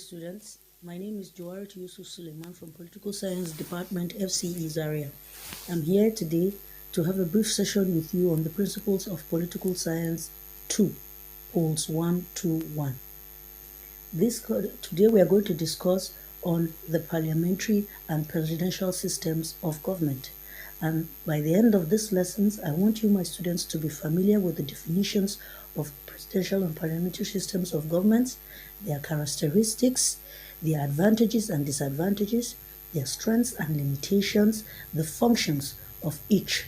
students. My name is Zaria Suleiman from Political Science Department, FCE Zaria. I'm here today to have a brief session with you on the principles of Political Science 2, polls 1 to 1. Today we are going to discuss on the parliamentary and presidential systems of government. And by the end of these lessons, I want you, my students, to be familiar with the definitions of presidential and parliamentary systems of government, their characteristics, their advantages and disadvantages, their strengths and limitations, the functions of each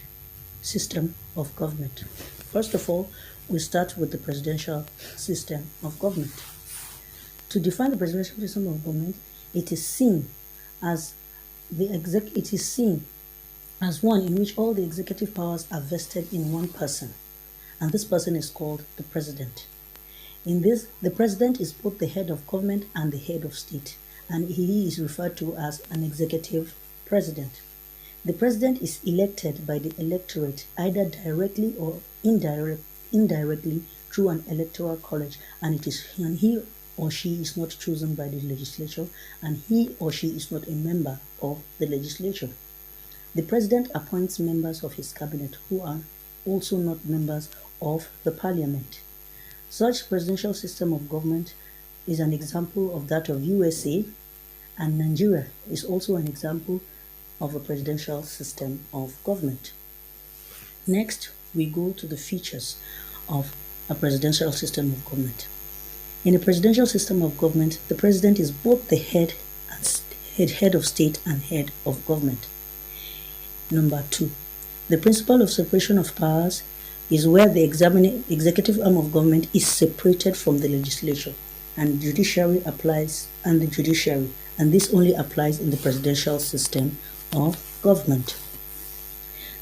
system of government. First of all, we start with the presidential system of government. To define the presidential system of government, it is seen as one in which all the executive powers are vested in one person, and this person is called the president. In this, the president is both the head of government and the head of state, and he is referred to as an executive president. The president is elected by the electorate either directly or indirectly through an electoral college, and he or she is not chosen by the legislature, and he or she is not a member of the legislature. The president appoints members of his cabinet who are also not members of the parliament. Such presidential system of government is an example of that of USA, and Nigeria is also an example of a presidential system of government. Next, we go to the features of a presidential system of government. In a presidential system of government, the president is both the head of state and head of government. Number 2, the principle of separation of powers is where the executive arm of government is separated from the legislature, and the judiciary, and this only applies in the presidential system of government.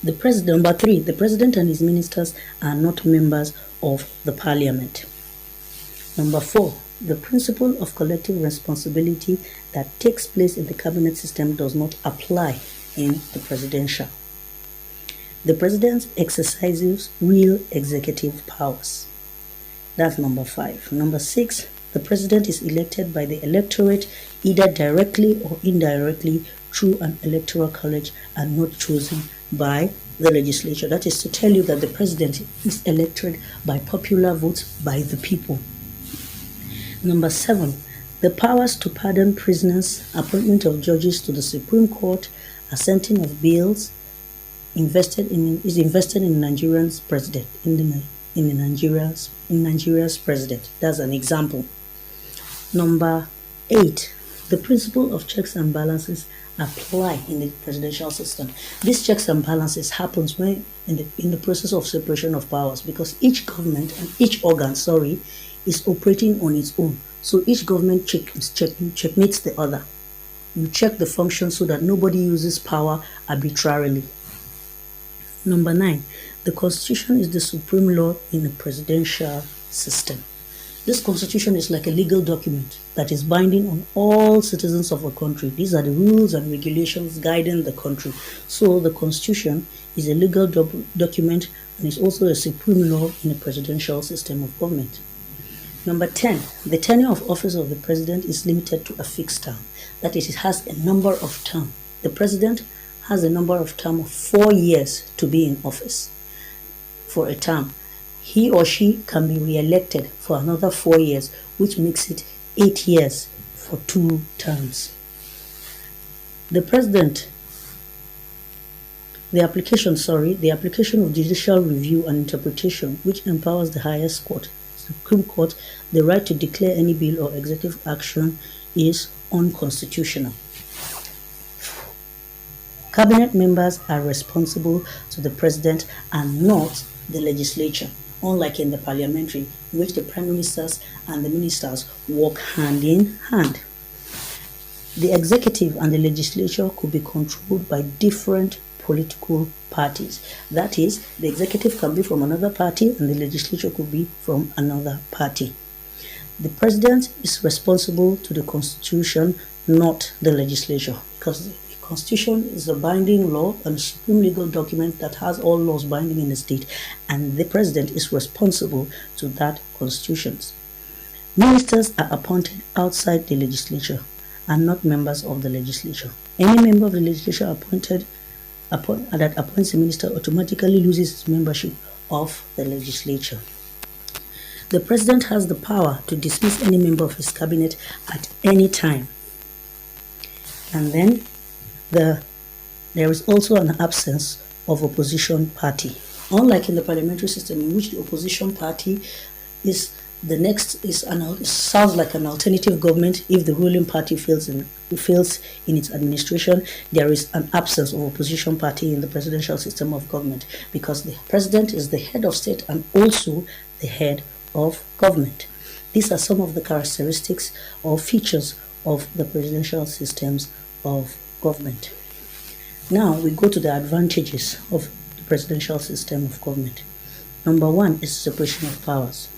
Number 3, the president and his ministers are not members of the parliament. Number 4, the principle of collective responsibility that takes place in the cabinet system does not apply in the presidential. The president exercises real executive powers. That's number 5. Number 6, the president is elected by the electorate either directly or indirectly through an electoral college and not chosen by the legislature. That is to tell you that the president is elected by popular votes by the people. Number 7, the powers to pardon prisoners, appointment of judges to the Supreme Court, assenting of bills is invested in Nigeria's president, in Nigeria's president. That's an example. Number 8, the principle of checks and balances apply in the presidential system. These checks and balances happens when in the process of separation of powers, because each government and each organ, is operating on its own. So each government checkmates the other. You check the function so that nobody uses power arbitrarily. Number 9, the Constitution is the supreme law in the presidential system. This Constitution is like a legal document that is binding on all citizens of a country. These are the rules and regulations guiding the country. So the Constitution is a legal document and is also a supreme law in a presidential system of government. Number 10, the tenure of office of the president is limited to a fixed term. That is, it has a number of terms. The president has a number of terms of 4 years to be in office for a term. He or she can be re-elected for another 4 years, which makes it 8 years for 2 terms. The application of judicial review and interpretation, which empowers the highest court, Supreme Court, the right to declare any bill or executive action, is unconstitutional. Cabinet members are responsible to the president and not the legislature, unlike in the parliamentary, in which the prime ministers and the ministers work hand in hand. The executive and the legislature could be controlled by different political parties. That is, the executive can be from another party and the legislature could be from another party. The president is responsible to the Constitution, not the legislature, because the Constitution is a binding law and a supreme legal document that has all laws binding in the state, and the president is responsible to that Constitution. Ministers are appointed outside the legislature and not members of the legislature. Any member of the legislature that appoints a minister automatically loses his membership of the legislature. The president has the power to dismiss any member of his cabinet at any time. And then there is also an absence of opposition party. Unlike in the parliamentary system, in which the opposition party is sounds like an alternative government if the ruling party fails in its administration, there is an absence of opposition party in the presidential system of government, because the president is the head of state and also the head of government. These are some of the characteristics or features of the presidential systems of government. Now we go to the advantages of the presidential system of government. Number one is separation of powers.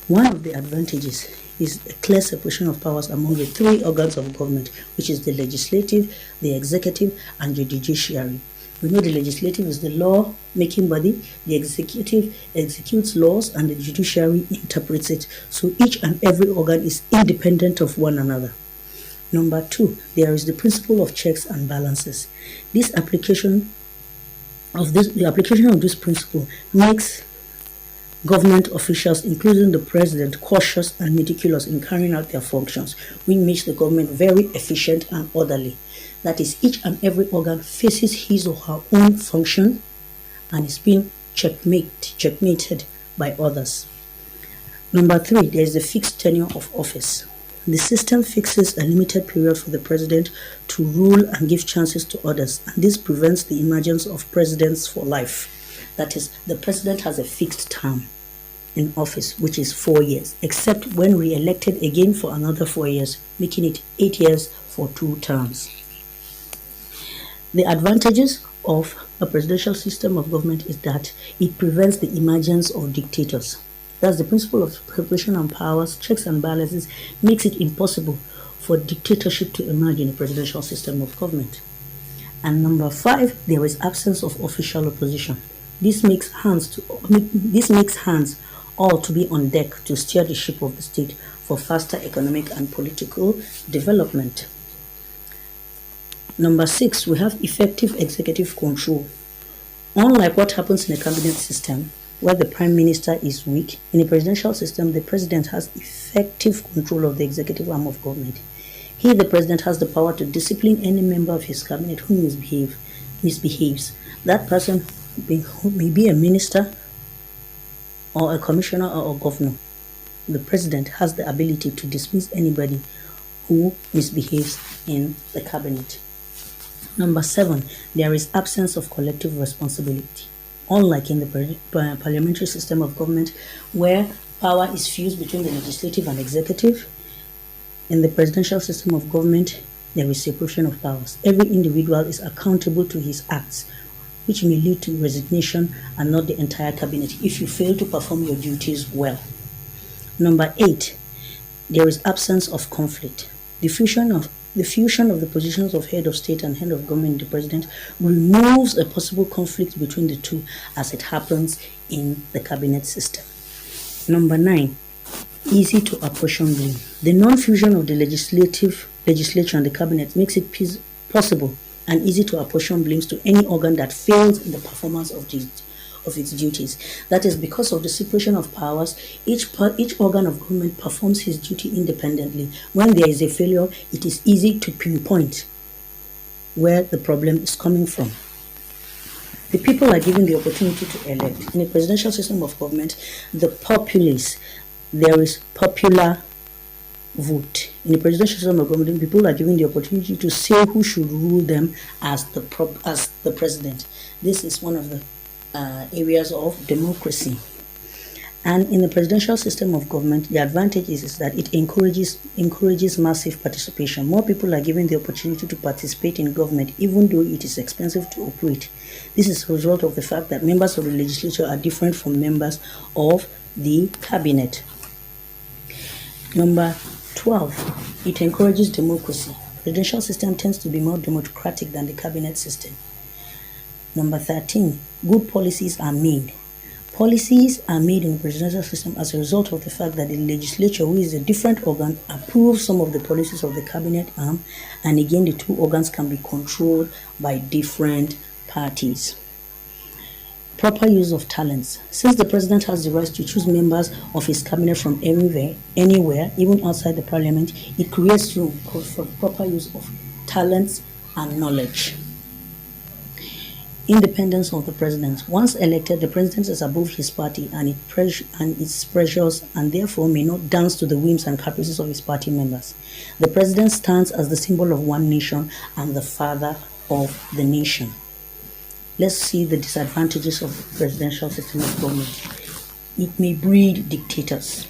One of the advantages is a clear separation of powers among the three organs of government, which is the legislative, the executive, and the judiciary. We know the legislative is the law-making body, the executive executes laws, and the judiciary interprets it. So each and every organ is independent of one another. Number two, there is the principle of checks and balances. The application of this principle makes government officials, including the president, cautious and meticulous in carrying out their functions, which makes the government very efficient and orderly. That is, each and every organ faces his or her own function and is being checkmated by others. Number three, there is the fixed tenure of office. The system fixes a limited period for the president to rule and give chances to others, and this prevents the emergence of presidents for life. That is, the president has a fixed term in office, which is 4 years, except when re-elected again for another 4 years, making it 8 years for 2 terms. The advantages of a presidential system of government is that it prevents the emergence of dictators. Thus, the principle of separation of powers, checks and balances, makes it impossible for dictatorship to emerge in a presidential system of government. And number five, there is absence of official opposition. This makes hands all to be on deck to steer the ship of the state for faster economic and political development. Number six, we have effective executive control. Unlike what happens in a cabinet system, where the prime minister is weak, in a presidential system, the president has effective control of the executive arm of government. He, the president, has the power to discipline any member of his cabinet who misbehaves. That person may be a minister or a commissioner or a governor. The president has the ability to dismiss anybody who misbehaves in the cabinet. Number seven, there is absence of collective responsibility. Unlike in the parliamentary system of government, where power is fused between the legislative and executive, in the presidential system of government, there is separation of powers. Every individual is accountable to his acts, which may lead to resignation and not the entire cabinet if you fail to perform your duties well. Number eight, there is absence of conflict. The fusion of the positions of head of state and head of government, the president, removes a possible conflict between the two as it happens in the cabinet system. Number nine, easy to apportion blame. The non-fusion of the legislature and the cabinet makes it possible and easy to apportion blames to any organ that fails in the performance of its duties. That is, because of the separation of powers, each organ of government performs his duty independently. When there is a failure, it is easy to pinpoint where the problem is coming from. The people are given the opportunity to elect. In a presidential system of government, the populace, there is popular vote. In the presidential system of government, people are given the opportunity to say who should rule them as the president. This is one of the areas of democracy. And in the presidential system of government, the advantage is that it encourages massive participation. More people are given the opportunity to participate in government, even though it is expensive to operate. This is a result of the fact that members of the legislature are different from members of the cabinet. Number 12, it encourages democracy. The presidential system tends to be more democratic than the cabinet system. Number 13, good policies are made. Policies are made in the presidential system as a result of the fact that the legislature, who is a different organ, approves some of the policies of the cabinet arm, and again the two organs can be controlled by different parties. Proper use of talents. Since the president has the right to choose members of his cabinet from anywhere, even outside the parliament, it creates room for proper use of talents and knowledge. Independence of the president. Once elected, the president is above his party and its pressures, and therefore may not dance to the whims and caprices of his party members. The president stands as the symbol of one nation and the father of the nation. Let's see the disadvantages of the presidential system of government. It may breed dictators.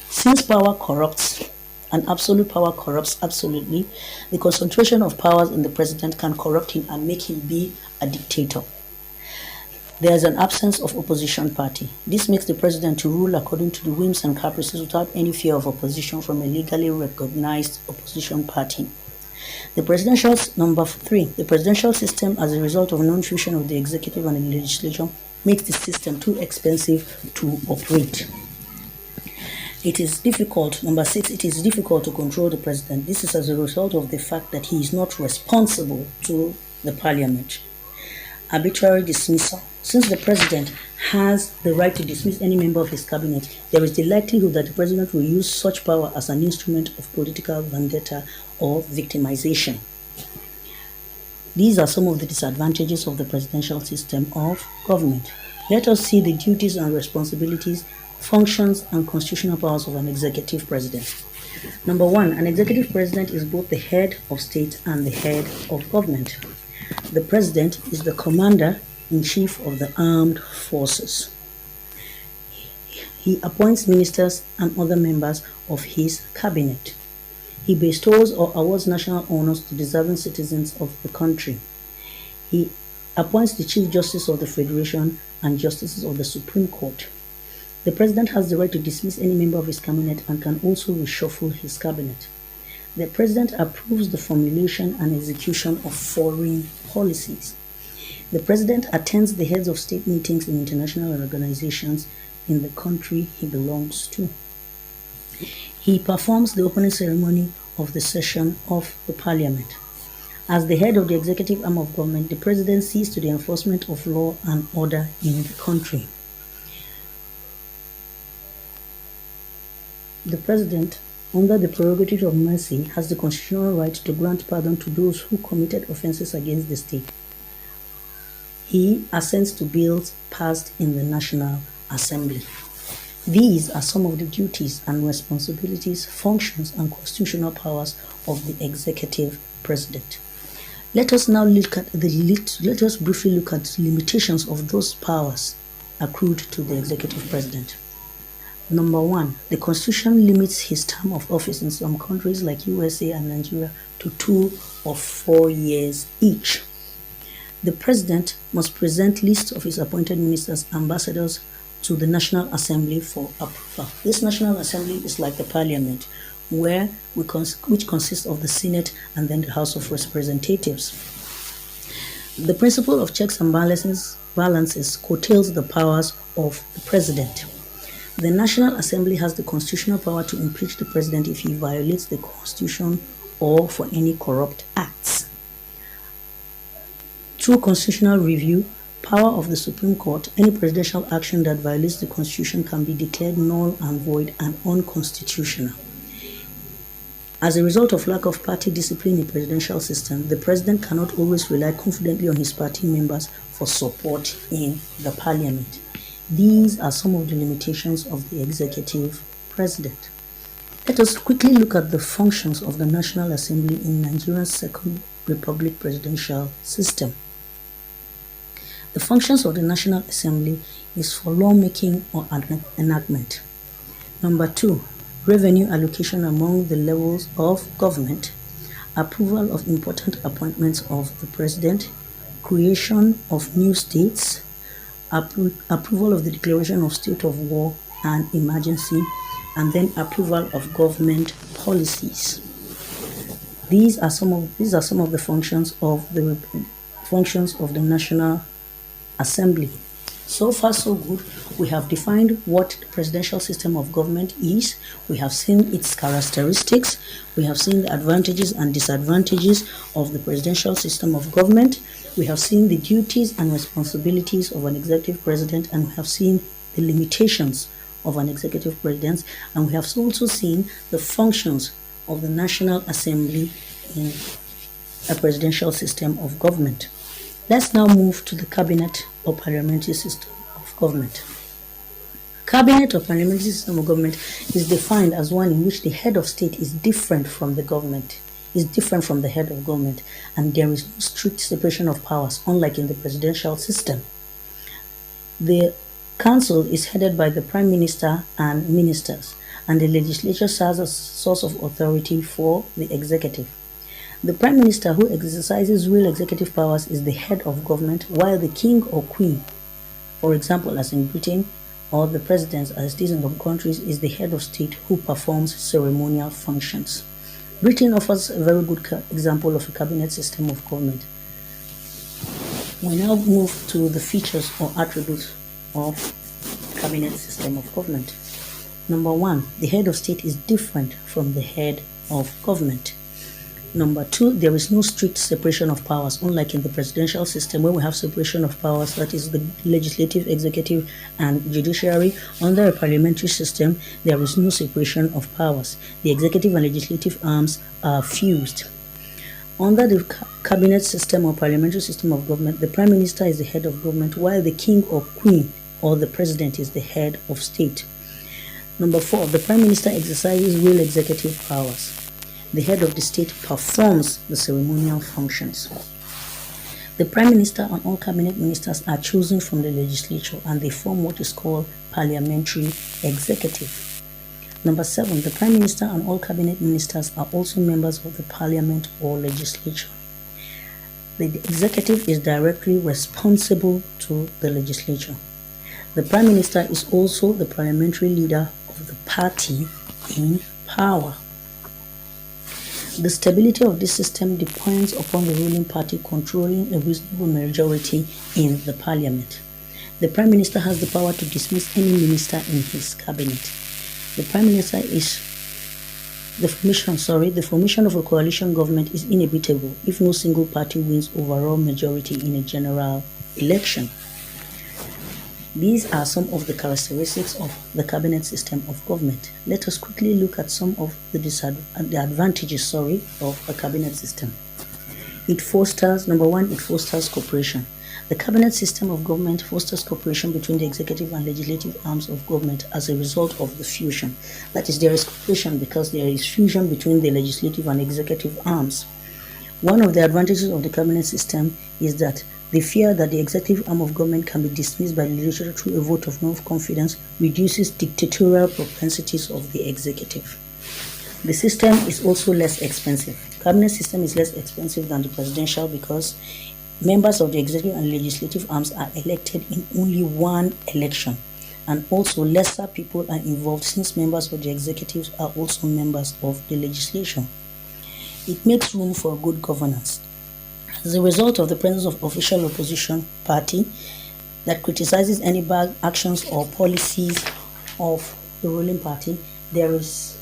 Since power corrupts, and absolute power corrupts absolutely, the concentration of powers in the president can corrupt him and make him be a dictator. There is an absence of opposition party. This makes the president to rule according to the whims and caprices without any fear of opposition from a legally recognized opposition party. Number 3, the presidential system, as a result of non-fusion of the executive and the legislature, makes the system too expensive to operate. It is difficult. Number 6, it is difficult to control the president. This is as a result of the fact that he is not responsible to the parliament. Arbitrary dismissal. Since the president has the right to dismiss any member of his cabinet, there is the likelihood that the president will use such power as an instrument of political vendetta or victimization. These are some of the disadvantages of the presidential system of government. Let us see the duties and responsibilities, functions, and constitutional powers of an executive president. Number 1, an executive president is both the head of state and the head of government. The president is the commander-in-chief of the armed forces. He appoints ministers and other members of his cabinet. He bestows or awards national honors to deserving citizens of the country. He appoints the Chief Justice of the Federation and Justices of the Supreme Court. The president has the right to dismiss any member of his cabinet and can also reshuffle his cabinet. The president approves the formulation and execution of foreign policies. The president attends the heads of state meetings in international organizations in the country he belongs to. He performs the opening ceremony of the session of the parliament. As the head of the executive arm of government, the president sees to the enforcement of law and order in the country. The president, under the prerogative of mercy, has the constitutional right to grant pardon to those who committed offenses against the state. He assents to bills passed in the National Assembly. These are some of the duties and responsibilities, functions, and constitutional powers of the executive president. Let us now let us briefly look at the limitations of those powers accrued to the executive president. Number 1, the Constitution limits his term of office in some countries like USA and Nigeria to 2 or 4 years each. The president must present lists of his appointed ministers, ambassadors to the National Assembly for approval. This National Assembly is like the Parliament, which consists of the Senate and then the House of Representatives. The principle of checks and balances curtails the powers of the president. The National Assembly has the constitutional power to impeach the president if he violates the Constitution or for any corrupt acts. Through constitutional review, power of the Supreme Court, any presidential action that violates the Constitution can be declared null and void and unconstitutional. As a result of lack of party discipline in the presidential system, the president cannot always rely confidently on his party members for support in the parliament. These are some of the limitations of the executive president. Let us quickly look at the functions of the National Assembly in Nigeria's Second Republic presidential system. The functions of the National Assembly is for lawmaking or enactment. Number 2, revenue allocation among the levels of government, approval of important appointments of the president, creation of new states, approval of the declaration of state of war and emergency, and then approval of government policies. These are some of the functions of the National Assembly. So far, so good. We have defined what the presidential system of government is. We have seen its characteristics. We have seen the advantages and disadvantages of the presidential system of government. We have seen the duties and responsibilities of an executive president, and we have seen the limitations of an executive president, and we have also seen the functions of the National Assembly in a presidential system of government. Let's now move to the cabinet or parliamentary system of government. Cabinet or parliamentary system of government is defined as one in which the head of state is different from the government, is different from the head of government, and there is no strict separation of powers, unlike in the presidential system. The council is headed by the prime minister and ministers, and the legislature serves as a source of authority for the executive. The prime minister, who exercises real executive powers, is the head of government, while the king or queen, for example, as in Britain, or the president, as it is in some countries, is the head of state who performs ceremonial functions. Britain offers a very good example of a cabinet system of government. We now move to the features or attributes of cabinet system of government. Number one, the head of state is different from the head of government. Number two, there is no strict separation of powers, unlike in the presidential system where we have separation of powers, that is the legislative, executive, and judiciary. Under a parliamentary system, there is no separation of powers. The executive and legislative arms are fused. Under the cabinet system or parliamentary system of government, the prime minister is the head of government, while the king or queen or the president is the head of state. Number four, the prime minister exercises real executive powers. The head of the state performs the ceremonial functions. The prime minister and all cabinet ministers are chosen from the legislature, and they form what is called parliamentary executive. Number seven, the prime minister and all cabinet ministers are also members of the parliament or legislature. The executive is directly responsible to the legislature. The prime minister is also the parliamentary leader of the party in power. The stability of this system depends upon the ruling party controlling a reasonable majority in the parliament. The prime minister has the power to dismiss any minister in his cabinet. The prime minister is the formation of a coalition government is inevitable if no single party wins overall majority in a general election. These are some of the characteristics of the cabinet system of government. Let us quickly look at some of the advantages of a cabinet system. It fosters, number one, it fosters cooperation. The cabinet system of government fosters cooperation between the executive and legislative arms of government as a result of the fusion. That is, there is cooperation because there is fusion between the legislative and executive arms. One of the advantages of the cabinet system is that the fear that the executive arm of government can be dismissed by the legislature through a vote of no-confidence reduces dictatorial propensities of the executive. The system is also less expensive. The cabinet system is less expensive than the presidential because members of the executive and legislative arms are elected in only one election, and also lesser people are involved since members of the executives are also members of the legislation. It makes room for good governance. As a result of the presence of official opposition party that criticizes any bad actions or policies of the ruling party, there is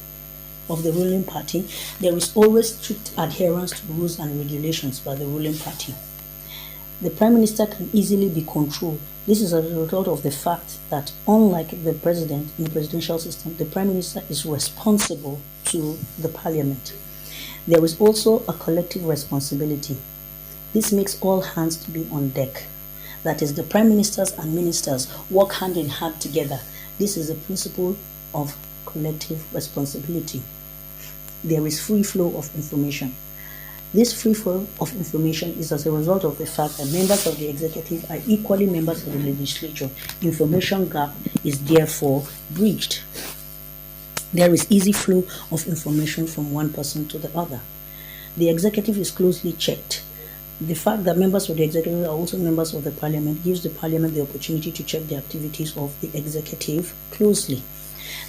always strict adherence to rules and regulations by the ruling party. The prime minister can easily be controlled. This is as a result of the fact that, unlike the president in the presidential system, the prime minister is responsible to the parliament. There is also a collective responsibility. This makes all hands to be on deck. That is, the prime ministers and ministers work hand in hand together. This is a principle of collective responsibility. There is free flow of information. This free flow of information is as a result of the fact that members of the executive are equally members of the legislature. Information gap is therefore bridged. There is easy flow of information from one person to the other. The executive is closely checked. The fact that members of the executive are also members of the parliament gives the parliament the opportunity to check the activities of the executive closely.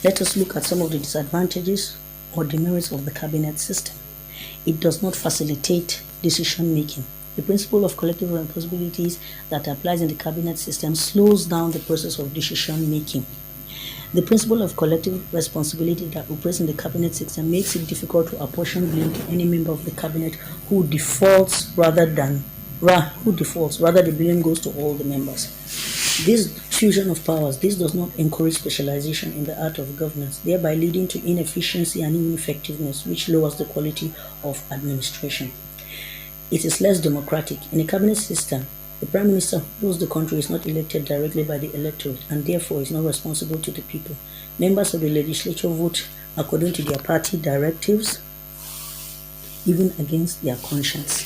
Let us look at some of the disadvantages or demerits of the cabinet system. It does not facilitate decision making. The principle of collective responsibilities that applies in the cabinet system slows down the process of decision making. The principle of collective responsibility that operates in the cabinet system makes it difficult to apportion blame to any member of the cabinet who defaults rather the blame goes to all the members. This fusion of powers, this does not encourage specialization in the art of governance, thereby leading to inefficiency and ineffectiveness, which lowers the quality of administration. It is less democratic. In a cabinet system, the Prime Minister who rules the country is not elected directly by the electorate and therefore is not responsible to the people. Members of the legislature vote according to their party directives, even against their conscience.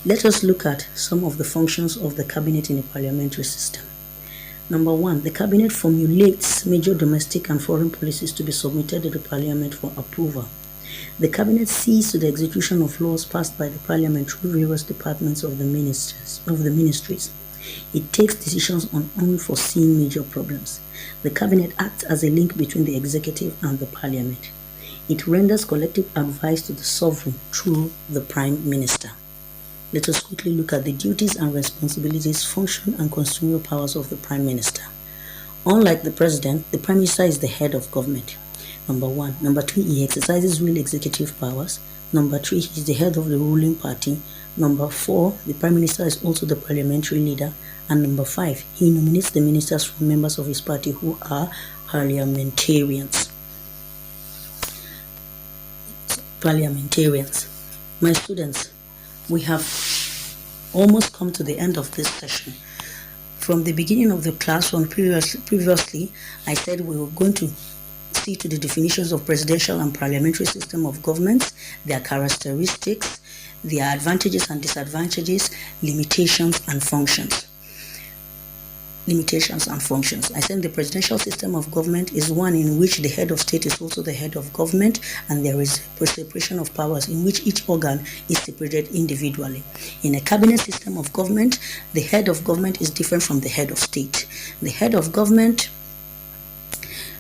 Let us look at some of the functions of the cabinet in a parliamentary system. Number 1, the cabinet formulates major domestic and foreign policies to be submitted to the parliament for approval. The cabinet sees to the execution of laws passed by the parliament through various departments of the ministries. It takes decisions on unforeseen major problems. The cabinet acts as a link between the executive and the parliament. It renders collective advice to the sovereign through the prime minister. Let us quickly look at the duties and responsibilities, function and constitutional powers of the prime minister. Unlike the president, the prime minister is the head of government. Number 1. Number 2, he exercises real executive powers. Number 3, he is the head of the ruling party. Number 4, the prime minister is also the parliamentary leader. And number 5, he nominates the ministers from members of his party who are parliamentarians. My students, we have almost come to the end of this session. From the beginning of the class, previously, I said we were going to see to the definitions of presidential and parliamentary system of government, their characteristics, their advantages and disadvantages, limitations and functions. I said the presidential system of government is one in which the head of state is also the head of government, and there is a separation of powers in which each organ is separated individually. In a cabinet system of government, the head of government is different from the head of state. The head of government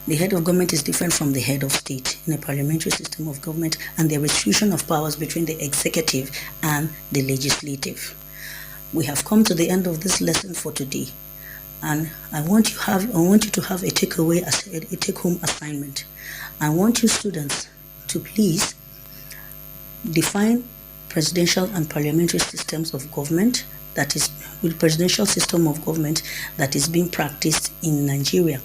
is different from the head of state in a parliamentary system of government, and there is fusion of powers between the executive and the legislative. We have come to the end of this lesson for today, and I want you to have a take-home assignment. I want you students to please define presidential and parliamentary systems of government, that is, with presidential system of government that is being practiced in Nigeria.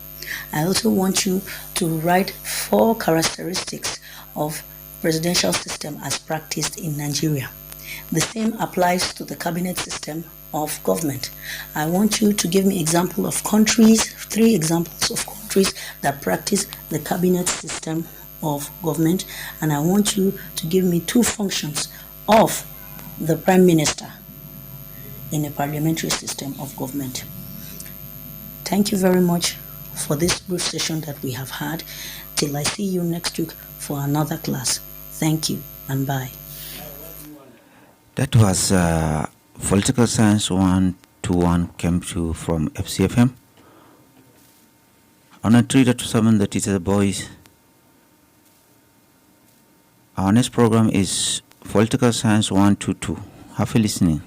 I also want you to write 4 characteristics of presidential system as practiced in Nigeria. The same applies to the cabinet system of government. I want you to give me 3 examples of countries that practice the cabinet system of government, and I want you to give me 2 functions of the prime minister in a parliamentary system of government. Thank you very much for this brief session that we have had. Till I see you next week for another class. Thank you and bye. That was Political Science 121 came to from FCFM. On a 3.7, the teacher boys. Our next program is Political Science 122. Have a listening.